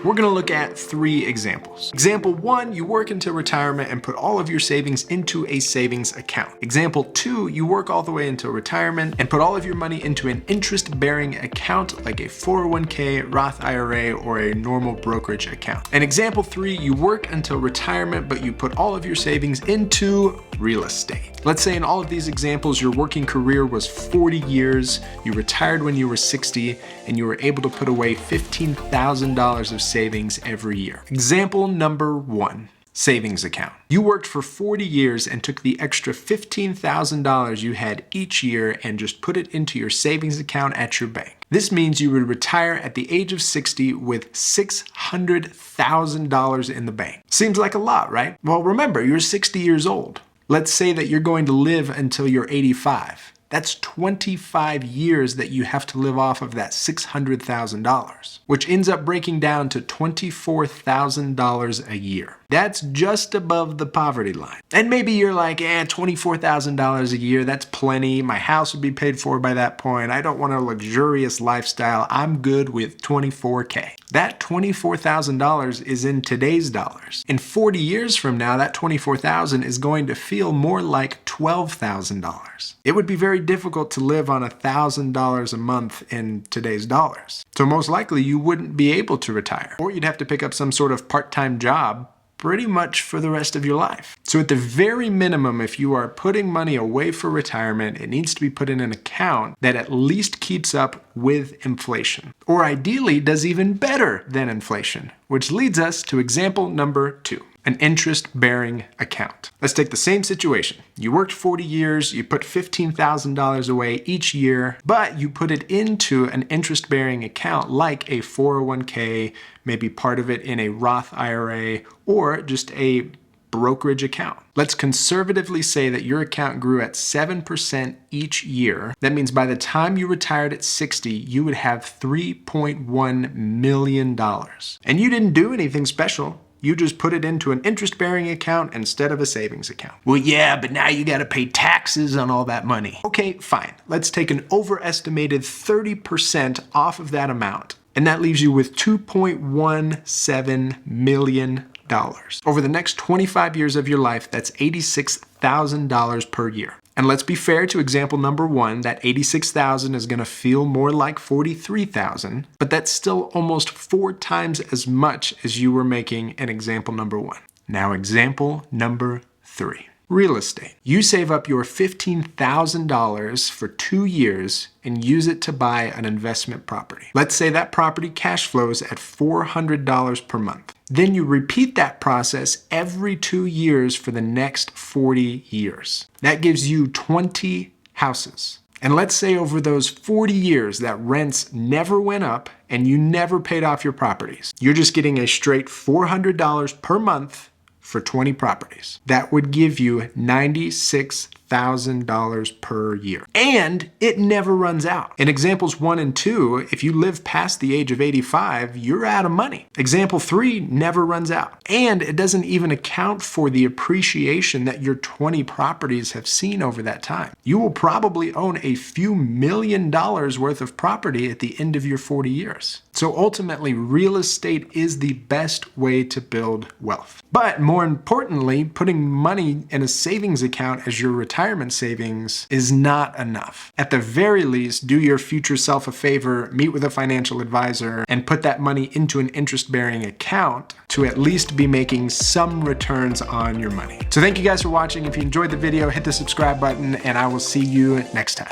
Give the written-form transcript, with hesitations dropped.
We're gonna look at 3 examples. Example 1, you work until retirement and put all of your savings into a savings account. Example 2, you work all the way until retirement and put all of your money into an interest-bearing account like a 401k, Roth IRA, or a normal brokerage account. And example 3, you work until retirement, but you put all of your savings into real estate. Let's say in all of these examples, your working career was 40 years, you retired when you were 60, and you were able to put away $15,000 of savings every year. Example number 1, savings account. You worked for 40 years and took the extra $15,000 you had each year and just put it into your savings account at your bank. This means you would retire at the age of 60 with $600,000 in the bank. Seems like a lot, right? Well, remember, you're 60 years old. Let's say that you're going to live until you're 85. That's 25 years that you have to live off of that $600,000, which ends up breaking down to $24,000 a year. That's just above the poverty line. And maybe you're like, $24,000 a year, that's plenty. My house would be paid for by that point. I don't want a luxurious lifestyle. I'm good with $24K. That $24,000 is in today's dollars. In 40 years from now, that $24,000 is going to feel more like $12,000. It would be very difficult to live on $1,000 a month in today's dollars. So most likely you wouldn't be able to retire, or you'd have to pick up some sort of part-time job pretty much for the rest of your life. So at the very minimum, if you are putting money away for retirement, it needs to be put in an account that at least keeps up with inflation, or ideally does even better than inflation, which leads us to example number 2. An interest-bearing account. Let's take the same situation. You worked 40 years, you put $15,000 away each year, but you put it into an interest-bearing account like a 401k, maybe part of it in a Roth IRA, or just a brokerage account. Let's conservatively say that your account grew at 7% each year. That means by the time you retired at 60, you would have $3.1 million. And you didn't do anything special. You just put it into an interest-bearing account instead of a savings account. Well, yeah, but now you gotta pay taxes on all that money. Okay, fine. Let's take an overestimated 30% off of that amount, and that leaves you with $2.17 million. Over the next 25 years of your life, that's $86,000 per year. And let's be fair to example number 1, that $86,000 is gonna feel more like $43,000, but that's still almost 4 times as much as you were making in example number 1. Now example number 3. Real estate. You save up your $15,000 for 2 years and use it to buy an investment property. Let's say that property cash flows at $400 per month. Then you repeat that process every 2 years for the next 40 years. That gives you 20 houses. And let's say over those 40 years that rents never went up and you never paid off your properties. You're just getting a straight $400 per month for 20 properties. That would give you $96,000 per year. And it never runs out. In examples 1 and 2, if you live past the age of 85, you're out of money. Example 3 never runs out. And it doesn't even account for the appreciation that your 20 properties have seen over that time. You will probably own a few $1,000,000 worth of property at the end of your 40 years. So ultimately, real estate is the best way to build wealth. But more importantly, putting money in a savings account as your retirement savings is not enough. At the very least, do your future self a favor, meet with a financial advisor, and put that money into an interest-bearing account to at least be making some returns on your money. So thank you guys for watching. If you enjoyed the video, hit the subscribe button, and I will see you next time.